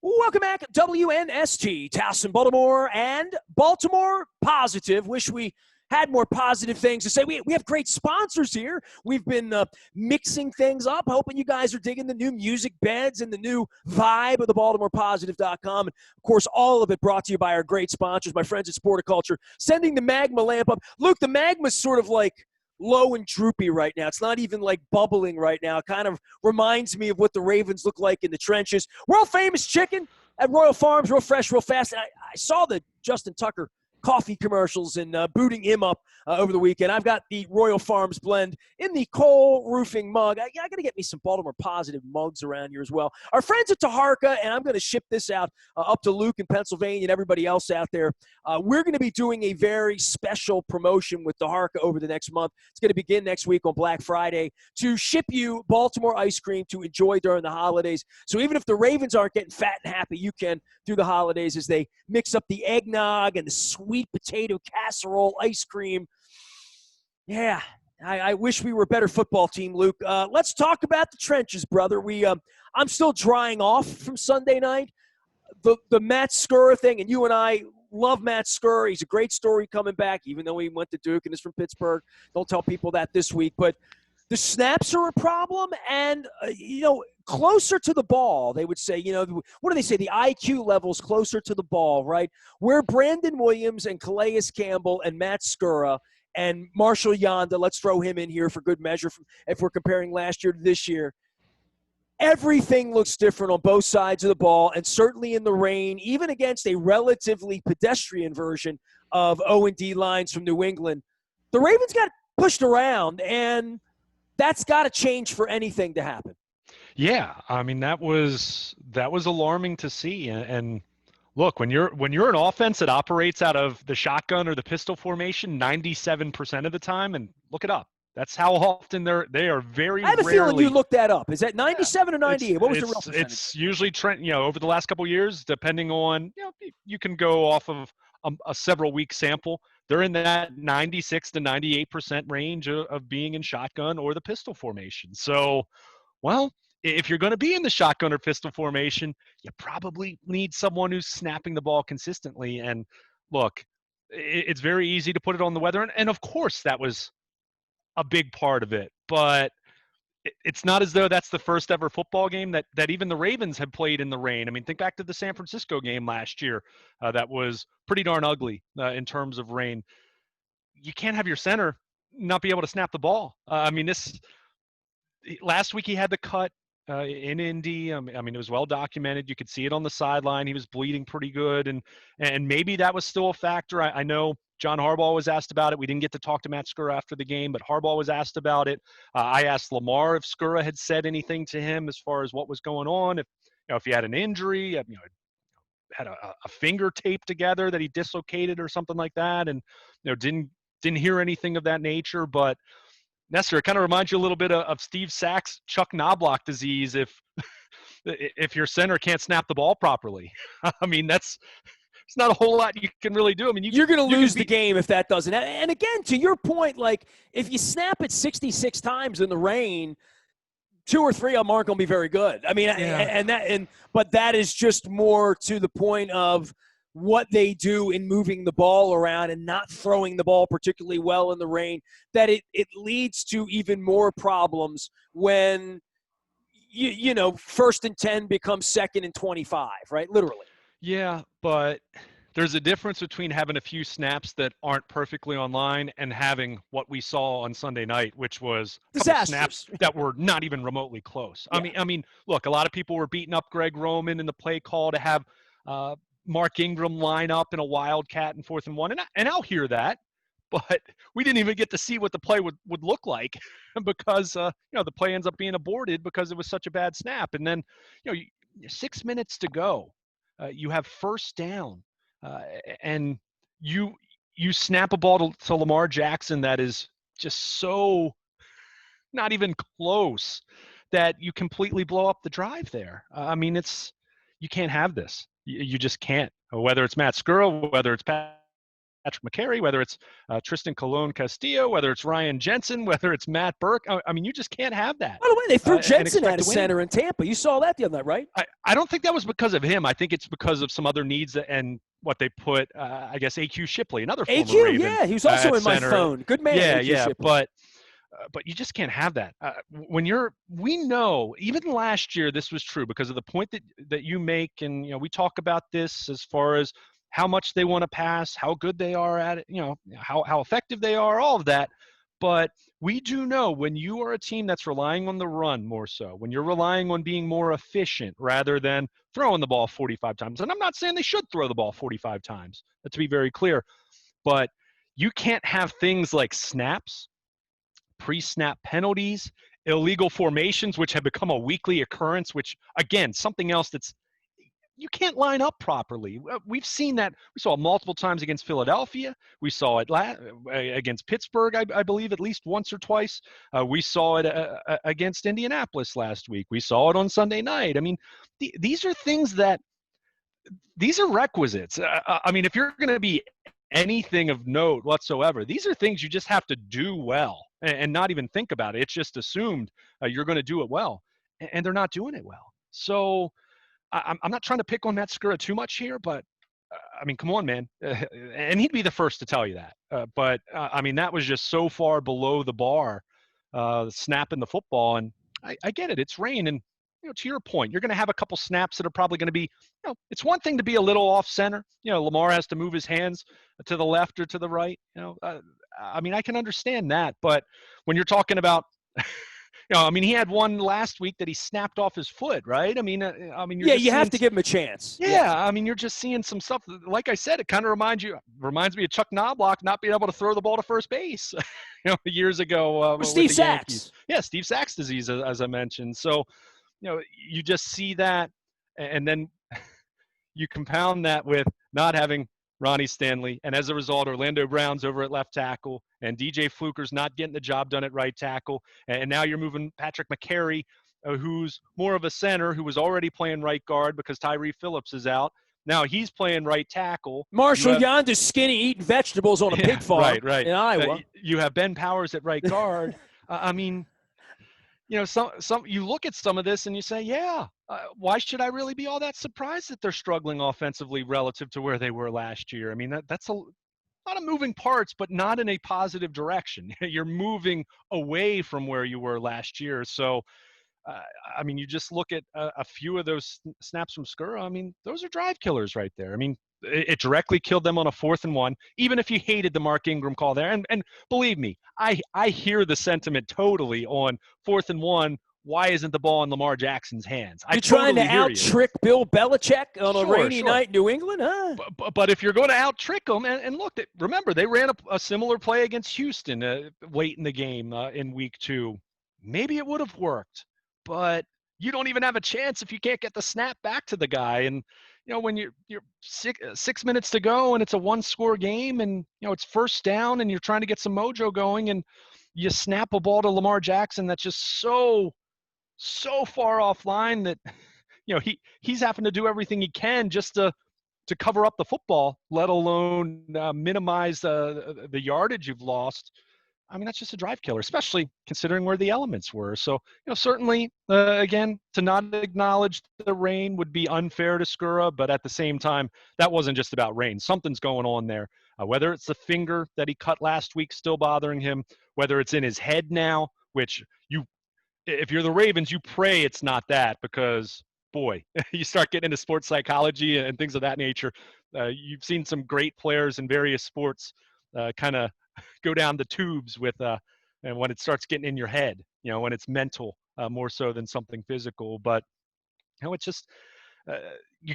Welcome back, WNST, Towson, Baltimore, and Baltimore Positive. Wish we had more positive things to say. We have great sponsors here. We've been mixing things up, hoping you guys are digging the new music beds and the new vibe of the BaltimorePositive.com. And, of course, all of it brought to you by our great sponsors, my friends at Sporticulture, sending the Magma lamp up. Luke, the Magma's sort of like low and droopy right now. It's not even like bubbling right now. It kind of reminds me of what the Ravens look like in the trenches. World famous chicken at Royal Farms, real fresh, real fast. And I saw the Justin Tucker coffee commercials and booting him up over the weekend. I've got the Royal Farms blend in the Cole Roofing mug. I got to get me some Baltimore Positive mugs around here as well. Our friends at Taharka, and I'm going to ship this out up to Luke in Pennsylvania and everybody else out there. We're going to be doing a very special promotion with Taharka over the next month. It's going to begin next week on Black Friday to ship you Baltimore ice cream to enjoy during the holidays. So even if the Ravens aren't getting fat and happy, you can through the holidays as they mix up the eggnog and the sweet potato casserole ice cream. Yeah, I wish we were a better football team, Luke. Let's talk about the trenches, brother. I'm still drying off from Sunday night. The Matt Skura thing, and you and I love Matt Skura. He's a great story coming back, even though he went to Duke and is from Pittsburgh. Don't tell people that this week. But the snaps are a problem, and, closer to the ball, they would say, what do they say? The IQ level's closer to the ball, right? Where Brandon Williams and Calais Campbell and Matt Skura and Marshall Yonda, let's throw him in here for good measure if we're comparing last year to this year. Everything looks different on both sides of the ball, and certainly in the rain, even against a relatively pedestrian version of O&D lines from New England. The Ravens got pushed around, and that's got to change for anything to happen. Yeah, I mean that was alarming to see. And look, when you're an offense that operates out of the shotgun or the pistol formation 97% of the time, and look it up. That's how often they are very rarely. I have a feeling you looked that up. Is that 97 or 98? What was the real percentage? It's usually trend. Over the last couple of years, depending on you can go off of a several week sample. They're in that 96 to 98% range of being in shotgun or the pistol formation. So, well, if you're going to be in the shotgun or pistol formation, you probably need someone who's snapping the ball consistently. And look, it's very easy to put it on the weather. And of course, that was a big part of it. But it's not as though that's the first ever football game that even the Ravens have played in the rain. I mean, think back to the San Francisco game last year. That was pretty darn ugly in terms of rain. You can't have your center not be able to snap the ball. Last week he had the cut in Indy. I mean, it was well documented. You could see it on the sideline. He was bleeding pretty good, and maybe that was still a factor. I know John Harbaugh was asked about it. We didn't get to talk to Matt Skura after the game, but Harbaugh was asked about it. I asked Lamar if Skura had said anything to him as far as what was going on. If he had an injury, had a finger taped together that he dislocated or something like that, and didn't hear anything of that nature. But Nestor, it kind of reminds you a little bit of Steve Sack's Chuck Knobloch disease if your center can't snap the ball properly. I mean, it's not a whole lot you can really do. I mean, you're going to lose the game if that doesn't. And again, to your point, like if you snap it 66 times in the rain, 2 or 3 of them aren't going to be very good. I mean, yeah. But that is just more to the point of what they do in moving the ball around and not throwing the ball particularly well in the rain, that it leads to even more problems when, first and 10 becomes second and 25, right? Literally. Yeah, but there's a difference between having a few snaps that aren't perfectly online and having what we saw on Sunday night, which was snaps that were not even remotely close. Yeah. I mean, look, a lot of people were beating up Greg Roman in the play call to have Mark Ingram line up in a wildcat in 4th and 1, and I'll hear that, but we didn't even get to see what the play would look like because the play ends up being aborted because it was such a bad snap. And then 6 minutes to go, you have first down, and you snap a ball to Lamar Jackson that is just so not even close that you completely blow up the drive there. I mean, you can't have this. You just can't. Whether it's Matt Skura, whether it's Patrick Patrick McCary, whether it's Tristan Colon Castillo, whether it's Ryan Jensen, whether it's Matt Burke. I mean, you just can't have that. By the way, they threw Jensen out of center in Tampa. You saw that the other night, right? I don't think that was because of him. I think it's because of some other needs and what they put, I guess, A.Q. Shipley, another former Raven. Yeah, he was also in my phone. Good man, A.Q. Shipley. But you just can't have that. We know, even last year, this was true because of the point that you make, and we talk about this as far as how much they want to pass, how good they are at it, how effective they are, all of that. But we do know when you are a team that's relying on the run more so, when you're relying on being more efficient rather than throwing the ball 45 times. And I'm not saying they should throw the ball 45 times, to be very clear, but you can't have things like snaps, pre-snap penalties, illegal formations, which have become a weekly occurrence, which, again, something else that's you can't line up properly. We've seen that. We saw it multiple times against Philadelphia. We saw it against Pittsburgh, I believe, at least once or twice. We saw it against Indianapolis last week. We saw it on Sunday night. I mean, these are things these are requisites. I mean, if you're going to be anything of note whatsoever, these are things you just have to do well and not even think about it. It's just assumed you're going to do it well, and they're not doing it well. So I'm not trying to pick on Matt Skura too much here, but I mean, come on, man. And he'd be the first to tell you that. But I mean, that was just so far below the bar, snapping the football. And I get it. It's rain. And, to your point, you're going to have a couple snaps that are probably going to be, it's one thing to be a little off center. Lamar has to move his hands to the left or to the right. I mean, I can understand that. But when you're talking about, I mean, he had one last week that he snapped off his foot, right? I mean, you have to give him a chance. Yeah, I mean, you're just seeing some stuff. Like I said, it kind of reminds me of Chuck Knobloch not being able to throw the ball to first base, years ago. Steve Sachs. Yeah, Steve Sachs disease, as I mentioned. So, you just see that, and then you compound that with not having Ronnie Stanley, and as a result, Orlando Brown's over at left tackle, and DJ Fluker's not getting the job done at right tackle, and now you're moving Patrick McCary, who's more of a center, who was already playing right guard because Tyree Phillips is out. Now he's playing right tackle. Marshall Yonder's skinny, eating vegetables on a pig farm in Iowa. You have Ben Powers at right guard. I mean, some you look at some of this and you say, why should I really be all that surprised that they're struggling offensively relative to where they were last year? I mean, that's a lot of moving parts, but not in a positive direction. You're moving away from where you were last year. So, I mean, you just look at a few of those snaps from Skura. I mean, those are drive killers right there. I mean, it directly killed them on a 4th and 1, even if you hated the Mark Ingram call there. And believe me, I hear the sentiment totally on 4th and 1. Why isn't the ball in Lamar Jackson's hands? You're trying to out-trick Bill Belichick on a rainy night in New England, huh? But if you're going to out-trick them, and look, remember, they ran a similar play against Houston late in the game in week 2. Maybe it would have worked, but you don't even have a chance if you can't get the snap back to the guy. And, when you're 6 minutes to go and it's a 1-score game and, it's first down and you're trying to get some mojo going and you snap a ball to Lamar Jackson that's just so far offline that, he's having to do everything he can just to cover up the football, let alone minimize the yardage you've lost. I mean, that's just a drive killer, especially considering where the elements were. So, certainly, again, to not acknowledge the rain would be unfair to Skura, but at the same time, that wasn't just about rain. Something's going on there. Whether it's the finger that he cut last week still bothering him, whether it's in his head now, which if you're the Ravens, you pray it's not that because, boy, you start getting into sports psychology and things of that nature. You've seen some great players in various sports kind of go down the tubes with and when it starts getting in your head, when it's mental more so than something physical. But it's just you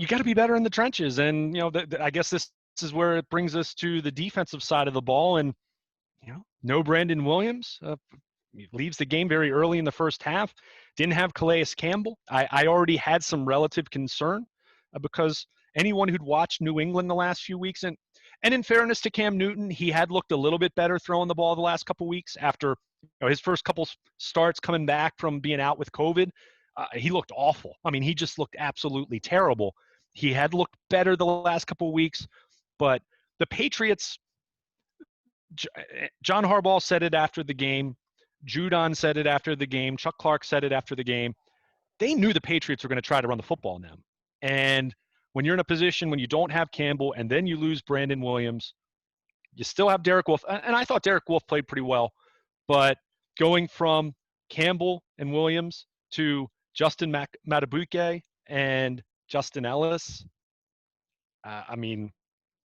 got to be better in the trenches. And I guess this is where it brings us to the defensive side of the ball. And no Brandon Williams leaves the game very early in the first half. Didn't have Calais Campbell. I already had some relative concern because anyone who'd watched New England the last few weeks, and in fairness to Cam Newton, he had looked a little bit better throwing the ball the last couple weeks after his first couple starts coming back from being out with COVID. He looked awful. I mean, he just looked absolutely terrible. He had looked better the last couple of weeks, but the Patriots, John Harbaugh said it after the game. Judon said it after the game. Chuck Clark said it after the game. They knew the Patriots were going to try to run the football on them. And when you're in a position when you don't have Campbell and then you lose Brandon Williams, you still have Derek Wolfe. And I thought Derek Wolfe played pretty well. But going from Campbell and Williams to Justin Matabuke and Justin Ellis, I mean,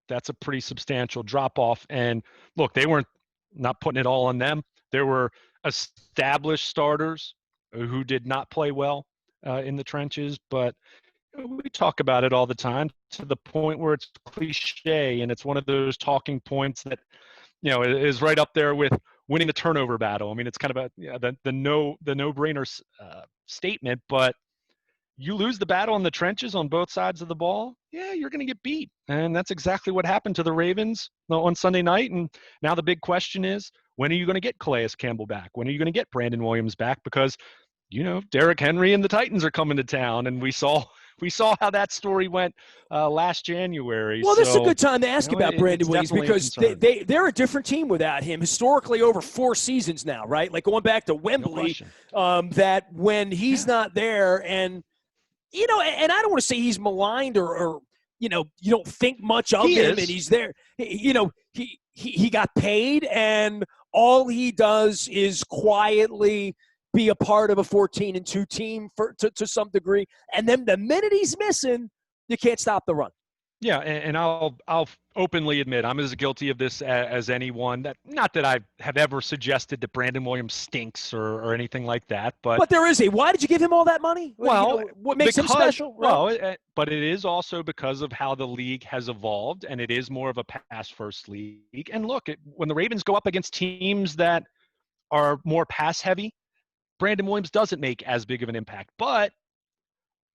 that's a pretty substantial drop-off. And look, they weren't not putting it all on them. There were established starters who did not play well in the trenches, but we talk about it all the time to the point where it's cliche, and it's one of those talking points that, you know, is right up there with winning the turnover battle. I mean, it's kind of the no-brainer statement, but you lose the battle in the trenches on both sides of the ball, yeah, you're going to get beat. And that's exactly what happened to the Ravens on Sunday night. And now the big question is, when are you going to get Calais Campbell back? When are you going to get Brandon Williams back? Because, you know, Derrick Henry and the Titans are coming to town, and we saw how that story went last January. Well, this is a good time to ask about Brandon Williams, because they're a different team without him historically over 4 seasons now, right? Like going back to Wembley, that when he's not there, and you know, and I don't want to say he's maligned or you know, you don't think much of him, and he's there. You know, he got paid, and all he does is quietly be a part of a 14-2 team to some degree. And then the minute he's missing, you can't stop the run. Yeah, and I'll openly admit I'm as guilty of this as anyone. That not that I have ever suggested that Brandon Williams stinks or anything like that, but there is why did you give him all that money? Well, you know, what makes him special? Right? Well, but it is also because of how the league has evolved, and it is more of a pass-first league. And look, when the Ravens go up against teams that are more pass-heavy, Brandon Williams doesn't make as big of an impact. But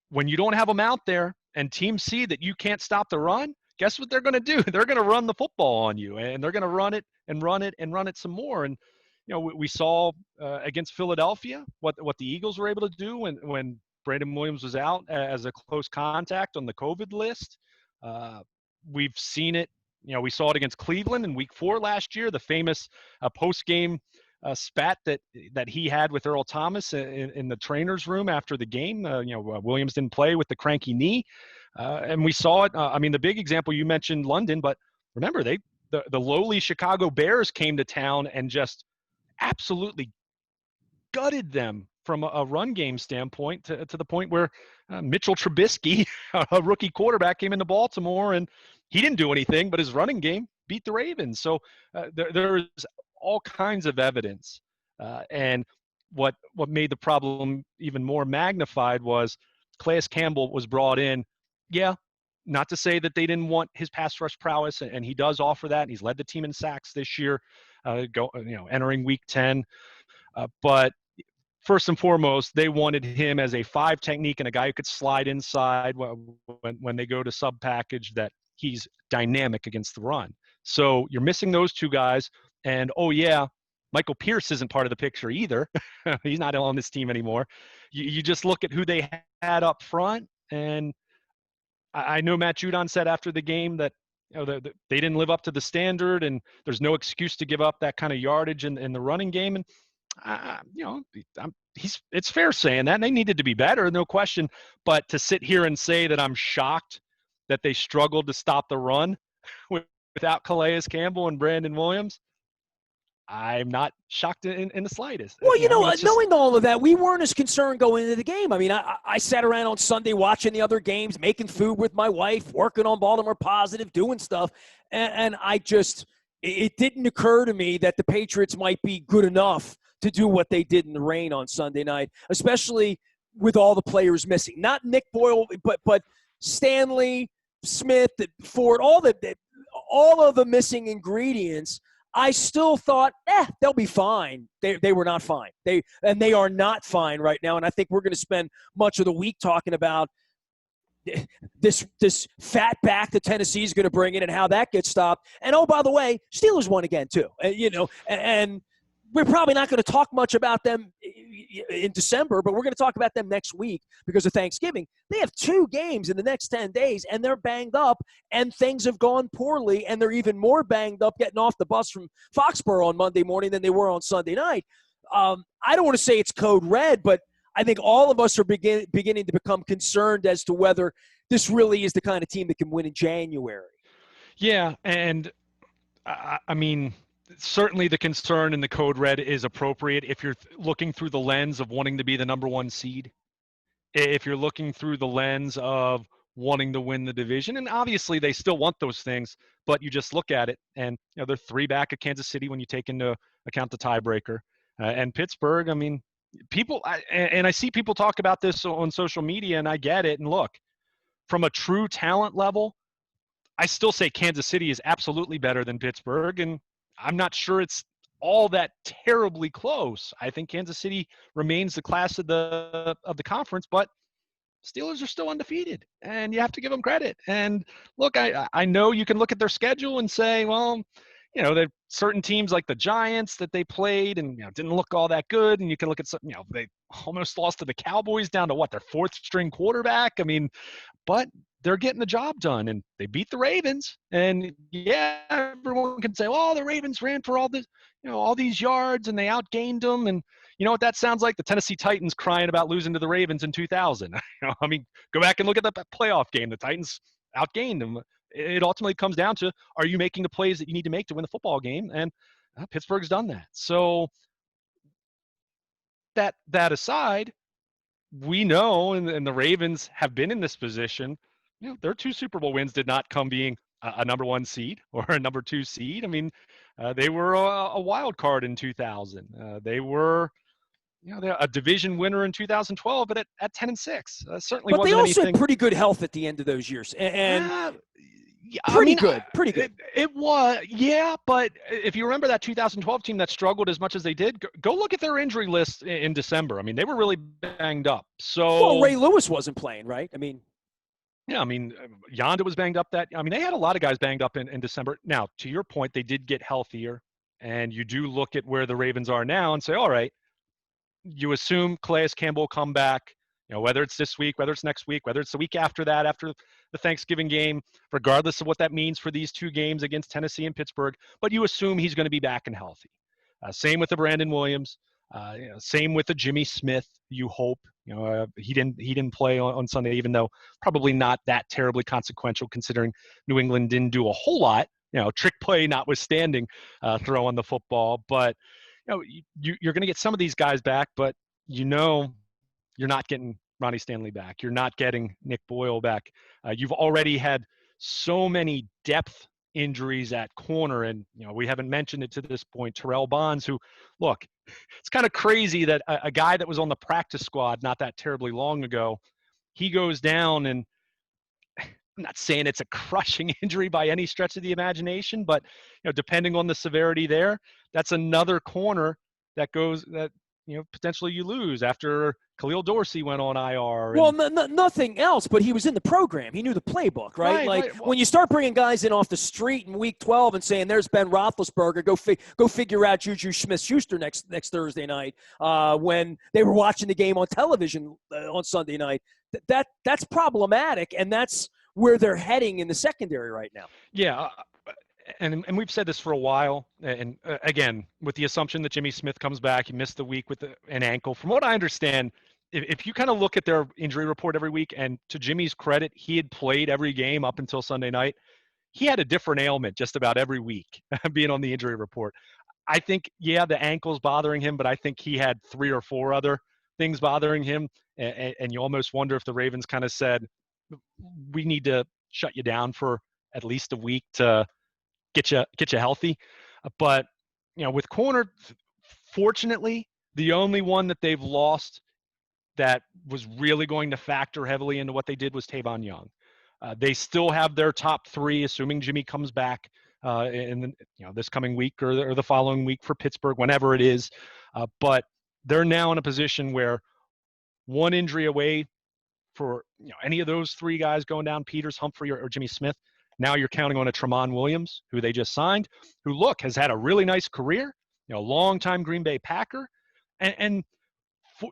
when you don't have him out there and teams see that you can't stop the run, guess what they're going to do? They're going to run the football on you, and they're going to run it and run it and run it some more. And, you know, we saw against Philadelphia what the Eagles were able to do when Brandon Williams was out as a close contact on the COVID list. We've seen it. You know, we saw it against Cleveland in Week 4 last year, the famous post-game spat that he had with Earl Thomas in the trainer's room after the game. You know, Williams didn't play with the cranky knee, and we saw it. I mean, the big example, you mentioned London, but remember the lowly Chicago Bears came to town and just absolutely gutted them from a run game standpoint to the point where Mitchell Trubisky, a rookie quarterback, came into Baltimore and he didn't do anything, but his running game beat the Ravens. So there is all kinds of evidence. And what made the problem even more magnified was Calais Campbell was brought in. Yeah, not to say that they didn't want his pass rush prowess, and he does offer that. And he's led the team in sacks this year, entering Week 10. But first and foremost, they wanted him as a 5 technique and a guy who could slide inside when they go to sub package, that he's dynamic against the run. So you're missing those 2 guys. And, oh, yeah, Michael Pierce isn't part of the picture either. He's not on this team anymore. You just look at who they had up front, and I know Matt Judon said after the game that, you know, they didn't live up to the standard, and there's no excuse to give up that kind of yardage in the running game. And, you know, it's fair saying that. And they needed to be better, no question. But to sit here and say that I'm shocked that they struggled to stop the run without Calais Campbell and Brandon Williams, I'm not shocked in the slightest. Well, you know, knowing all of that, we weren't as concerned going into the game. I mean, I sat around on Sunday watching the other games, making food with my wife, working on Baltimore Positive, doing stuff. And it didn't occur to me that the Patriots might be good enough to do what they did in the rain on Sunday night, especially with all the players missing. Not Nick Boyle, but Stanley, Smith, Ford, all of the missing ingredients. I still thought, they'll be fine. They were not fine. They are not fine right now. And I think we're going to spend much of the week talking about this fat back that Tennessee is going to bring in and how that gets stopped. And, oh, by the way, Steelers won again too. You know, and we're probably not going to talk much about them in December, but we're going to talk about them next week because of Thanksgiving. They have 2 games in the next 10 days, and they're banged up, and things have gone poorly, and they're even more banged up getting off the bus from Foxborough on Monday morning than they were on Sunday night. I don't want to say it's code red, but I think all of us are beginning to become concerned as to whether this really is the kind of team that can win in January. Yeah, and I mean, certainly the concern in the code red is appropriate if you're looking through the lens of wanting to be the number 1 seed. If you're looking through the lens of wanting to win the division, and obviously they still want those things, but you just look at it and they're 3 back of Kansas City when you take into account the tiebreaker. And Pittsburgh, I mean, I see people talk about this on social media, and I get it. And look, from a true talent level, I still say Kansas City is absolutely better than Pittsburgh, and I'm not sure it's all that terribly close. I think Kansas City remains the class of the conference, but Steelers are still undefeated, and you have to give them credit. And look, I know you can look at their schedule and say, well, there's certain teams like the Giants that they played and didn't look all that good, and you can look at some, they almost lost to the Cowboys down to their 4th string quarterback. I mean, but they're getting the job done, and they beat the Ravens. And yeah, everyone can say, well, the Ravens ran for all this, all these yards, and they outgained them. And you know what that sounds like? The Tennessee Titans crying about losing to the Ravens in 2000. I mean, go back and look at that playoff game. The Titans outgained them. It ultimately comes down to, are you making the plays that you need to make to win the football game? And Pittsburgh's done that. So that aside, we know, and the Ravens have been in this position. Their 2 Super Bowl wins did not come being a number 1 seed or a number 2 seed. I mean, they were a wild card in 2000. They were, they're a division winner in 2012, but at 10-6, certainly. But wasn't they also anything. had pretty good health at the end of those years, and pretty good. It was, yeah. But if you remember that 2012 team that struggled as much as they did, go look at their injury list in December. I mean, they were really banged up. So Ray Lewis wasn't playing, right? I mean, Yonda was banged up. They had a lot of guys banged up in December. Now, to your point, they did get healthier, and you do look at where the Ravens are now and say, all right, you assume Calais Campbell come back. Whether it's this week, whether it's next week, whether it's the week after that, after the Thanksgiving game, regardless of what that means for these 2 games against Tennessee and Pittsburgh, but you assume he's going to be back and healthy. Same with the Brandon Williams. Same with the Jimmy Smith. You hope. He didn't play on Sunday, even though probably not that terribly consequential, considering New England didn't do a whole lot. Trick play notwithstanding, throwing the football. But you're going to get some of these guys back, but you're not getting Ronnie Stanley back. You're not getting Nick Boyle back. You've already had so many depth injuries at corner, and we haven't mentioned it to this point. Terrell Bonds, who, look, it's kind of crazy that a guy that was on the practice squad not that terribly long ago, he goes down, and I'm not saying it's a crushing injury by any stretch of the imagination, but depending on the severity there, that's another corner that potentially you lose after Khalil Dorsey went on IR. Well, nothing else, but he was in the program. He knew the playbook, right? Well, when you start bringing guys in off the street in Week 12 and saying, "There's Ben Roethlisberger," go figure out Juju Smith-Schuster next Thursday night. When they were watching the game on television on Sunday night, that's problematic, and that's where they're heading in the secondary right now. Yeah. And we've said this for a while, and again, with the assumption that Jimmy Smith comes back, he missed the week with an ankle. From what I understand, if you kind of look at their injury report every week, and to Jimmy's credit, he had played every game up until Sunday night. He had a different ailment just about every week being on the injury report. I think, the ankle's bothering him, but I think he had 3 or 4 other things bothering him, and you almost wonder if the Ravens kind of said, we need to shut you down for at least a week to get you healthy. But with corner, fortunately, the only one that they've lost that was really going to factor heavily into what they did was Tavon Young. They still have their top 3, assuming Jimmy comes back in this coming week or the following week for Pittsburgh, whenever it is. But they're now in a position where one injury away for any of those 3 guys going down, Peters, Humphrey, or Jimmy Smith. Now you're counting on a Tramon Williams, who they just signed, who, look, has had a really nice career. longtime Green Bay Packer. And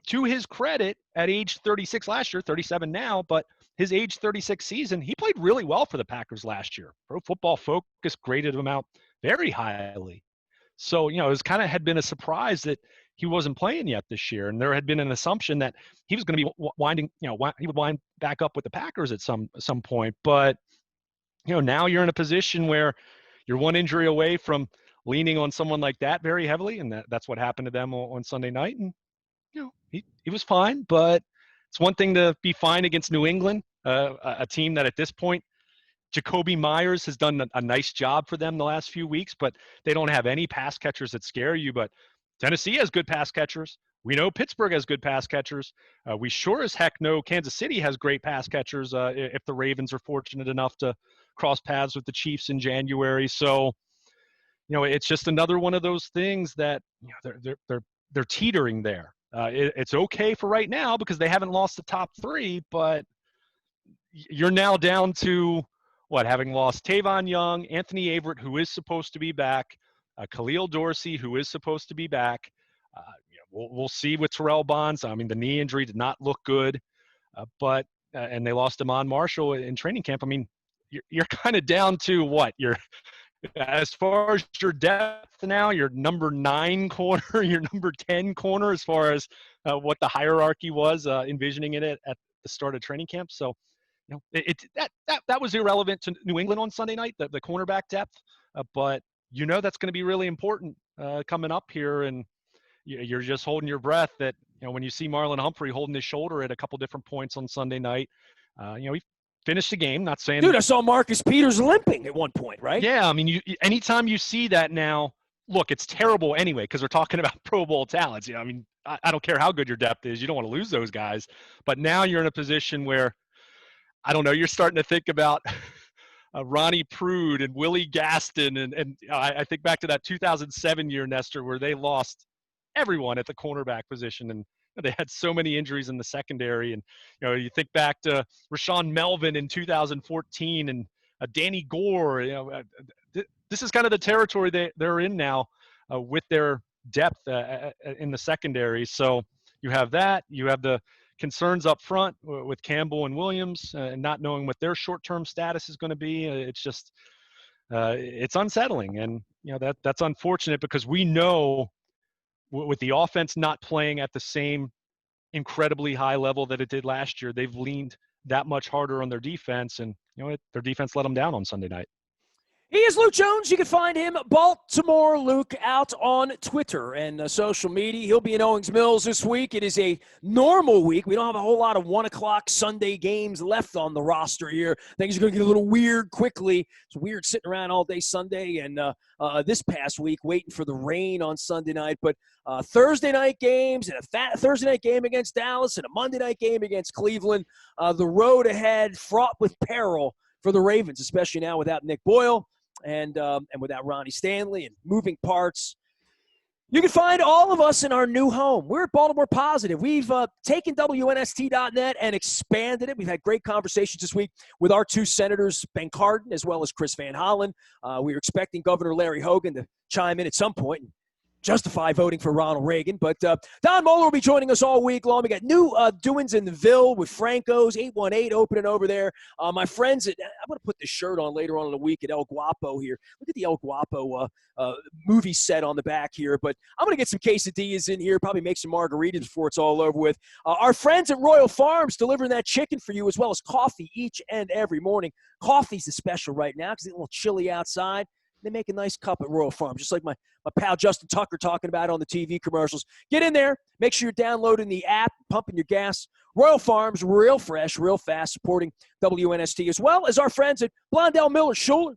to his credit, at age 36 last year, 37 now, but his age 36 season, he played really well for the Packers last year. Pro Football Focus graded him out very highly. So, it was had been a surprise that he wasn't playing yet this year. And there had been an assumption that he was going to be winding, he would wind back up with the Packers at some point. But, now you're in a position where you're one injury away from leaning on someone like that very heavily. And that's what happened to them on Sunday night. And, he was fine, but it's one thing to be fine against New England, a team that at this point, Jacoby Myers has done a nice job for them the last few weeks, but they don't have any pass catchers that scare you. But Tennessee has good pass catchers. We know Pittsburgh has good pass catchers. We sure as heck know Kansas City has great pass catchers if the Ravens are fortunate enough to cross paths with the Chiefs in January. So, it's just another one of those things that they're teetering there. It's okay for right now because they haven't lost the top three, but you're now down to having lost Tavon Young, Anthony Averett, who is supposed to be back, Khalil Dorsey, who is supposed to be back. We'll see with Terrell Bonds. I mean, the knee injury did not look good, but and they lost Amon Marshall in training camp. I mean, you're kind of down to what? As far as your depth now, your number 9 corner, your number 10 corner, as far as what the hierarchy was, envisioning it at the start of training camp. So, that was irrelevant to New England on Sunday night, the cornerback depth. But that's going to be really important coming up here, and you're just holding your breath that when you see Marlon Humphrey holding his shoulder at a couple different points on Sunday night, he finished the game. Not saying, dude, I saw Marcus Peters limping at one point, right? Yeah, I mean, anytime you see that now, look, it's terrible anyway because we're talking about Pro Bowl talents. I mean, I don't care how good your depth is, you don't want to lose those guys. But now you're in a position where, I don't know, you're starting to think about Ronnie Prude and Willie Gaston, and I think back to that 2007 year, Nestor, where they lost everyone at the cornerback position, and they had so many injuries in the secondary. And you think back to Rashawn Melvin in 2014 and Danny Gore. This is kind of the territory they're in now with their depth in the secondary. So you have that. You have the concerns up front with Campbell and Williams and not knowing what their short-term status is going to be. It's just it's unsettling, and that's unfortunate because we know with the offense not playing at the same incredibly high level that it did last year, they've leaned that much harder on their defense, and their defense let them down on Sunday night. He is Luke Jones. You can find him, Baltimore Luke, out on Twitter and social media. He'll be in Owings Mills this week. It is a normal week. We don't have a whole lot of 1 o'clock Sunday games left on the roster here. Things are going to get a little weird quickly. It's weird sitting around all day Sunday and this past week waiting for the rain on Sunday night. But Thursday night games and a Thursday night game against Dallas and a Monday night game against Cleveland. The road ahead fraught with peril for the Ravens, especially now without Nick Boyle. And without Ronnie Stanley and moving parts. You can find all of us in our new home. We're at Baltimore Positive. We've taken WNST.net and expanded it. We've had great conversations this week with our 2 senators, Ben Cardin, as well as Chris Van Hollen. We were expecting Governor Larry Hogan to chime in at some point and justify voting for Ronald Reagan. But Don Moeller will be joining us all week long. We got new doings in the Ville with Franco's, 818 opening over there. My friends, I'm going to put this shirt on later on in the week at El Guapo here. Look at the El Guapo movie set on the back here. But I'm going to get some quesadillas in here, probably make some margaritas before it's all over with. Our friends at Royal Farms delivering that chicken for you as well as coffee each and every morning. Coffee's the special right now because it's a little chilly outside. They make a nice cup at Royal Farms, just like my pal Justin Tucker talking about on the TV commercials. Get in there. Make sure you're downloading the app, pumping your gas. Royal Farms, real fresh, real fast, supporting WNST, as well as our friends at Blondell Miller Schuler.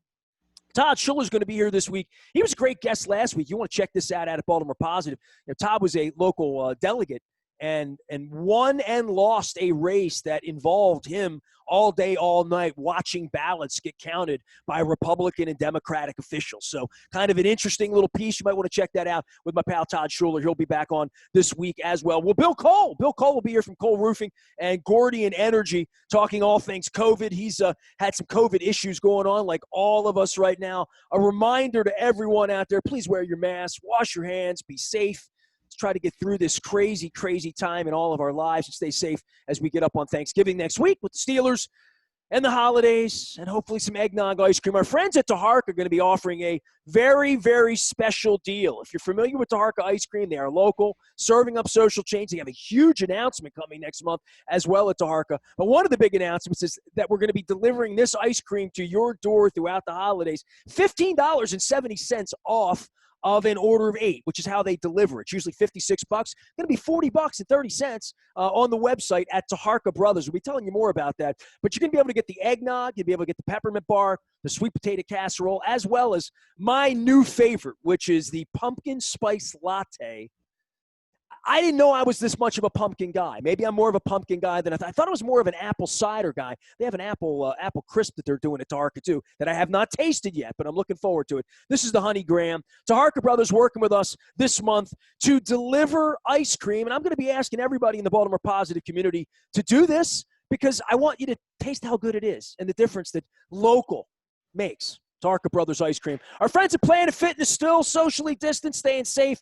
Todd Schuller's going to be here this week. He was a great guest last week. You want to check this out at Baltimore Positive. Todd was a local delegate and won and lost a race that involved him all day, all night, watching ballots get counted by Republican and Democratic officials. So kind of an interesting little piece. You might want to check that out with my pal Todd Schuler. He'll be back on this week as well. Well, Bill Cole will be here from Cole Roofing and Gordian Energy, talking all things COVID. He's had some COVID issues going on like all of us right now. A reminder to everyone out there, please wear your mask, wash your hands, be safe. Let's try to get through this crazy, crazy time in all of our lives and stay safe as we get up on Thanksgiving next week with the Steelers and the holidays and hopefully some eggnog ice cream. Our friends at Taharka are going to be offering a very, very special deal. If you're familiar with Taharka ice cream, they are local, serving up social change. They have a huge announcement coming next month as well at Taharka. But one of the big announcements is that we're going to be delivering this ice cream to your door throughout the holidays. $15.70 off of an order of 8, which is how they deliver it. It's usually $56. Going to be $40.30 on the website at Taharka Brothers. We'll be telling you more about that. But you're going to be able to get the eggnog, you'll be able to get the peppermint bar, the sweet potato casserole, as well as my new favorite, which is the pumpkin spice latte. I didn't know I was this much of a pumpkin guy. Maybe I'm more of a pumpkin guy than I thought. I thought I was more of an apple cider guy. They have an apple crisp that they're doing at Taharka too that I have not tasted yet, but I'm looking forward to it. This is the Honey Graham. Taharka Brothers working with us this month to deliver ice cream, and I'm going to be asking everybody in the Baltimore Positive community to do this because I want you to taste how good it is and the difference that local makes. Taharka Brothers ice cream. Our friends at Planet Fitness still socially distanced, staying safe.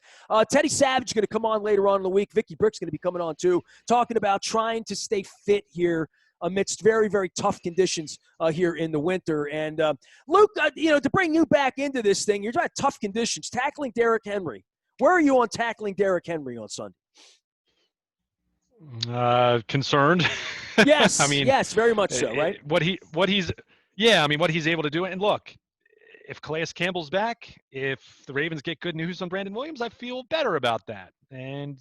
Teddy Savage is going to come on later on in the week. Vicky Brick's going to be coming on too, talking about trying to stay fit here amidst very, very tough conditions here in the winter. And Luke, to bring you back into this thing, you're talking tough conditions, tackling Derrick Henry. Where are you on tackling Derrick Henry on Sunday? Concerned. Yes, yes, very much so, right? What he's able to do. And look, if Calais Campbell's back, if the Ravens get good news on Brandon Williams, I feel better about that. And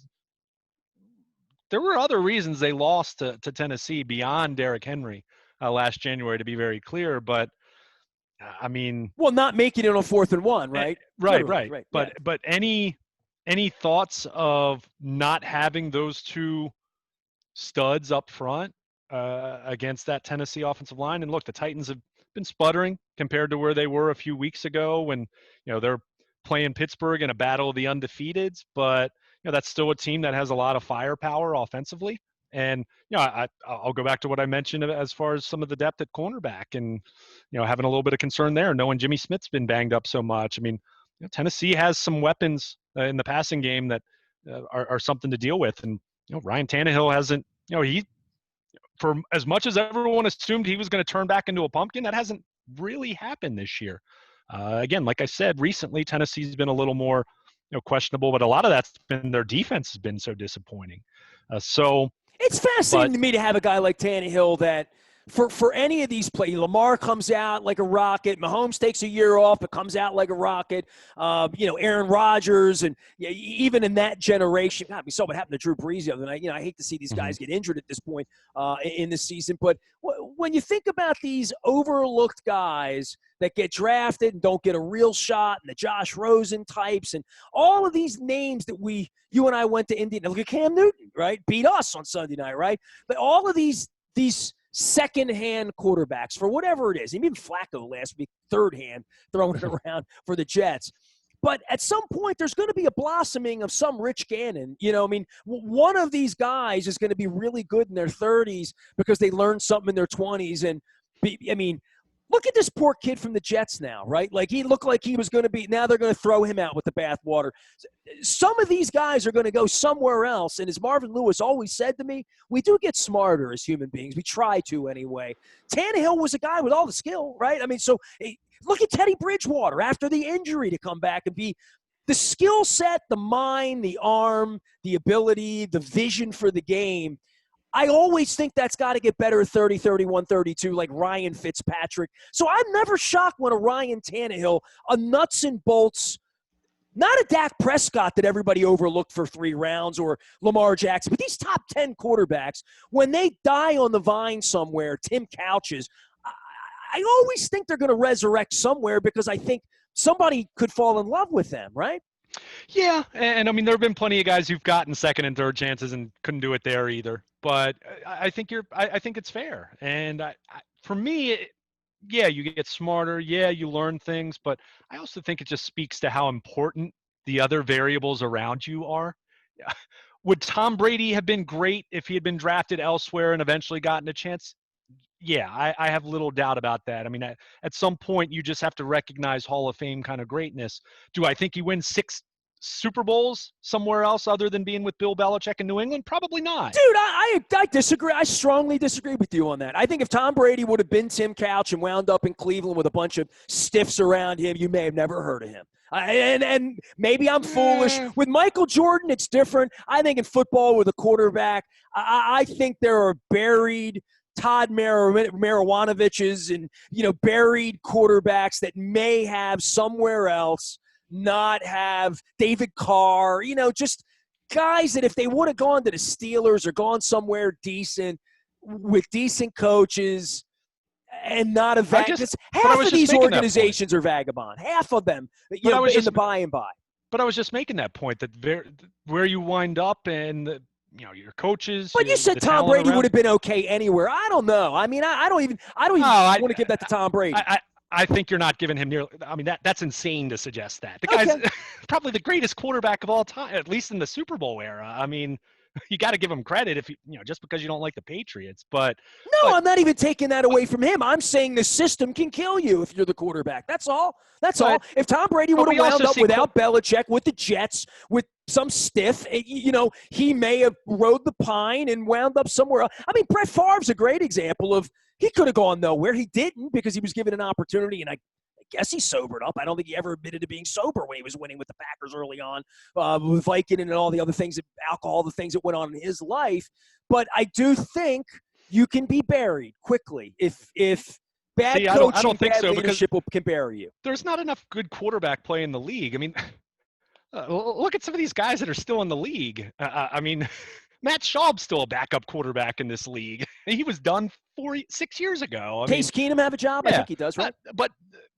there were other reasons they lost to Tennessee beyond Derrick Henry last January, to be very clear. But not making it on 4th and 1, right? Right. But any thoughts of not having those two studs up front against that Tennessee offensive line? And look, the Titans have been sputtering compared to where they were a few weeks ago when they're playing Pittsburgh in a battle of the undefeateds, but that's still a team that has a lot of firepower offensively. And I'll go back to what I mentioned as far as some of the depth at cornerback and having a little bit of concern there, knowing Jimmy Smith's been banged up so much. Tennessee has some weapons in the passing game that are something to deal with. And Ryan Tannehill hasn't, for as much as everyone assumed he was going to turn back into a pumpkin, that hasn't really happened this year. Again, like I said, recently Tennessee's been a little more questionable, but a lot of that's been their defense has been so disappointing. So it's fascinating to me to have a guy like Tannehill that for any of these plays, Lamar comes out like a rocket. Mahomes takes a year off, but comes out like a rocket. Aaron Rodgers, and even in that generation, God, we saw what happened to Drew Brees the other night. I hate to see these guys get injured at this point in the season. But when you think about these overlooked guys that get drafted and don't get a real shot, and the Josh Rosen types, and all of these names that you and I went to Indiana. Look at Cam Newton, right? Beat us on Sunday night, right? But all of these second-hand quarterbacks, for whatever it is, even Flacco last week, third-hand, throwing it around for the Jets. But at some point, there's going to be a blossoming of some Rich Gannon. One of these guys is going to be really good in their 30s because they learned something in their 20s. And, look at this poor kid from the Jets now, right? Like, he looked like he was going to be – now they're going to throw him out with the bathwater. Some of these guys are going to go somewhere else. And as Marvin Lewis always said to me, we do get smarter as human beings. We try to anyway. Tannehill was a guy with all the skill, right? So look at Teddy Bridgewater after the injury to come back and be the skill set, the mind, the arm, the ability, the vision for the game. I always think that's got to get better at 30, 31, 32, like Ryan Fitzpatrick. So I'm never shocked when a Ryan Tannehill, a nuts and bolts, not a Dak Prescott that everybody overlooked for 3 rounds or Lamar Jackson, but these top 10 quarterbacks, when they die on the vine somewhere, Tim Couches, I always think they're going to resurrect somewhere because I think somebody could fall in love with them, right? Yeah, and I mean there have been plenty of guys who've gotten second and third chances and couldn't do it there either. But I think I think it's fair. And for me, yeah, you get smarter. Yeah, you learn things. But I also think it just speaks to how important the other variables around you are. Would Tom Brady have been great if he had been drafted elsewhere and eventually gotten a chance? Yeah, I have little doubt about that. I mean, at some point, you just have to recognize Hall of Fame kind of greatness. Do I think he wins 6 Super Bowls somewhere else other than being with Bill Belichick in New England? Probably not. Dude, I disagree. I strongly disagree with you on that. I think if Tom Brady would have been Tim Couch and wound up in Cleveland with a bunch of stiffs around him, you may have never heard of him. And maybe I'm foolish. With Michael Jordan, it's different. I think in football with a quarterback, I think there are buried Todd Marijuanoviches and, buried quarterbacks that may have somewhere else not have David Carr, just guys that if they would have gone to the Steelers or gone somewhere decent with decent coaches and not a half of these organizations are vagabond. Half of them, in the by and by. But I was just making that point that where you wind up and your coaches. But you said Tom Brady would have been okay anywhere. I don't know. I mean, I don't even want to give that to Tom Brady. I think you're not giving him nearly. I mean, that's insane to suggest that. The guy's probably the greatest quarterback of all time, at least in the Super Bowl era. I mean, you got to give him credit if just because you don't like the Patriots. But I'm not even taking that away from him. I'm saying the system can kill you if you're the quarterback. That's all. All. If Tom Brady would have wound up without Belichick, with the Jets, with some stiff, he may have rode the pine and wound up somewhere else. I mean, Brett Favre's a great example of he could have gone nowhere. He didn't because he was given an opportunity, and I guess he sobered up. I don't think he ever admitted to being sober when he was winning with the Packers early on, with Viking and all the other things, alcohol, the things that went on in his life. But I do think you can be buried quickly if bad coaching, I don't think bad leadership can bury you. There's not enough good quarterback play in the league. I mean, look at some of these guys that are still in the league. I mean, Matt Schaub's still a backup quarterback in this league. He was done 6 years ago. Case Keenum have a job? Yeah. I think he does, right? But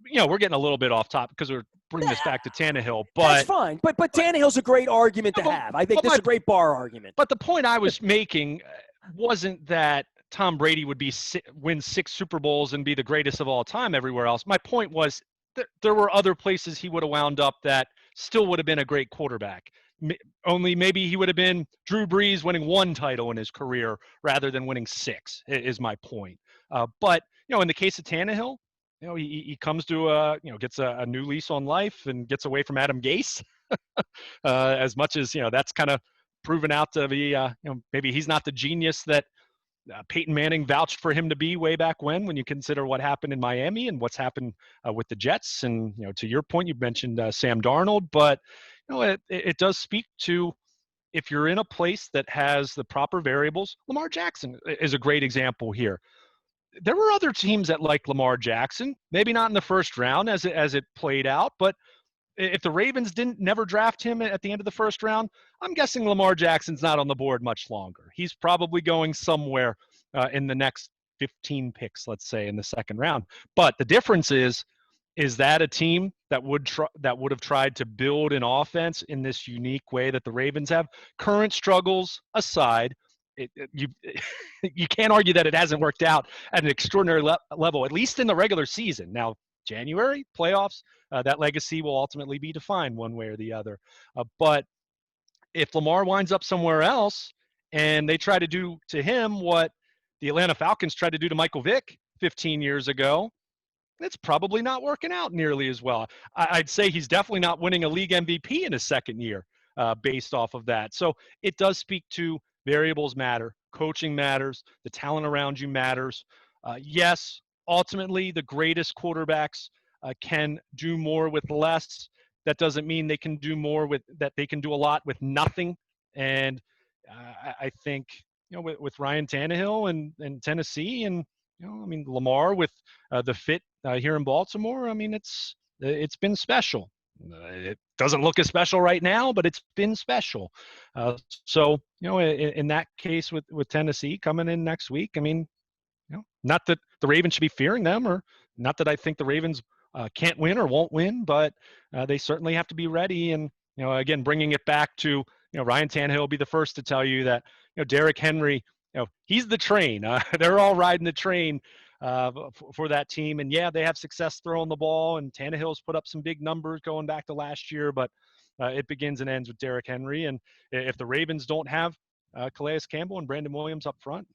we're getting a little bit off topic because we're bringing this back to Tannehill. But that's fine. But Tannehill's a great argument to have. I think this is a great bar argument. But the point I was making wasn't that Tom Brady would win 6 Super Bowls and be the greatest of all time everywhere else. My point was there were other places he would have wound up that still would have been a great quarterback. Only maybe he would have been Drew Brees winning 1 title in his career rather than winning 6 is my point. But, in the case of Tannehill, he comes to gets a new lease on life and gets away from Adam Gase as much as, that's kind of proven out to be, maybe he's not the genius that Peyton Manning vouched for him to be way back when you consider what happened in Miami and what's happened with the Jets. And, to your point, you mentioned Sam Darnold, but, it does speak to if you're in a place that has the proper variables. Lamar Jackson is a great example here. There were other teams that like Lamar Jackson, maybe not in the first round as it played out, but if the Ravens never draft him at the end of the first round, I'm guessing Lamar Jackson's not on the board much longer. He's probably going somewhere in the next 15 picks, let's say, in the second round. But the difference is that a team that would have tried to build an offense in this unique way that the Ravens have? Current struggles aside, you can't argue that it hasn't worked out at an extraordinary level, at least in the regular season. Now, January playoffs, that legacy will ultimately be defined one way or the other. But if Lamar winds up somewhere else and they try to do to him what the Atlanta Falcons tried to do to Michael Vick 15 years ago, it's probably not working out nearly as well. I'd say he's definitely not winning a league MVP in his second year based off of that. So it does speak to variables matter. Coaching matters. The talent around you matters. Yes, ultimately the greatest quarterbacks can do more with less. That doesn't mean they can do more that they can do a lot with nothing. And I think, with Ryan Tannehill and Tennessee and, I mean, Lamar with the fit here in Baltimore, I mean, it's been special. It doesn't look as special right now, but it's been special. So, in that case with Tennessee coming in next week, I mean, not that the Ravens should be fearing them, or not that I think the Ravens can't win or won't win, but they certainly have to be ready. And Again, bringing it back to, Ryan Tannehill will be the first to tell you that, Derrick Henry, he's the train. They're all riding the train for that team. And yeah, they have success throwing the ball, and Tannehill's put up some big numbers going back to last year, but it begins and ends with Derrick Henry. And if the Ravens don't have Calais Campbell and Brandon Williams up front,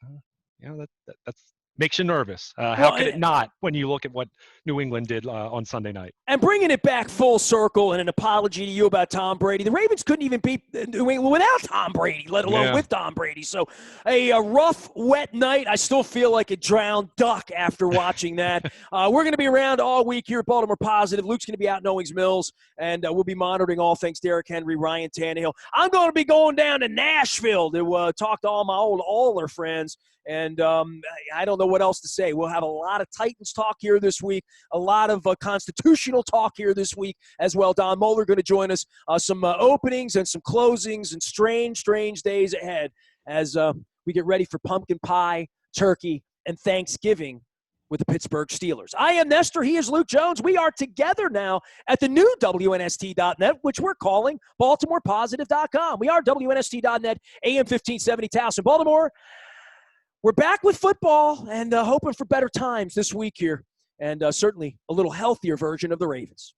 that's makes you nervous. How could it not when you look at what New England did on Sunday night? And bringing it back full circle and an apology to you about Tom Brady, the Ravens couldn't even beat New England without Tom Brady, let alone with Tom Brady. So a rough, wet night. I still feel like a drowned duck after watching that. We're going to be around all week here at Baltimore Positive. Luke's going to be out in Owings Mills, and we'll be monitoring all things Derrick Henry, Ryan Tannehill. I'm going to be going down to Nashville to talk to all my old Oiler friends. And I don't know what else to say. We'll have a lot of Titans talk here this week, a lot of constitutional talk here this week as well. Don Moeller going to join us. Some openings and some closings and strange days ahead as we get ready for pumpkin pie, turkey, and Thanksgiving with the Pittsburgh Steelers. I am Nestor. He is Luke Jones. We are together now at the new WNST.net, which we're calling BaltimorePositive.com. We are WNST.net, AM 1570, Towson, Baltimore. We're back with football and hoping for better times this week here, and certainly a little healthier version of the Ravens.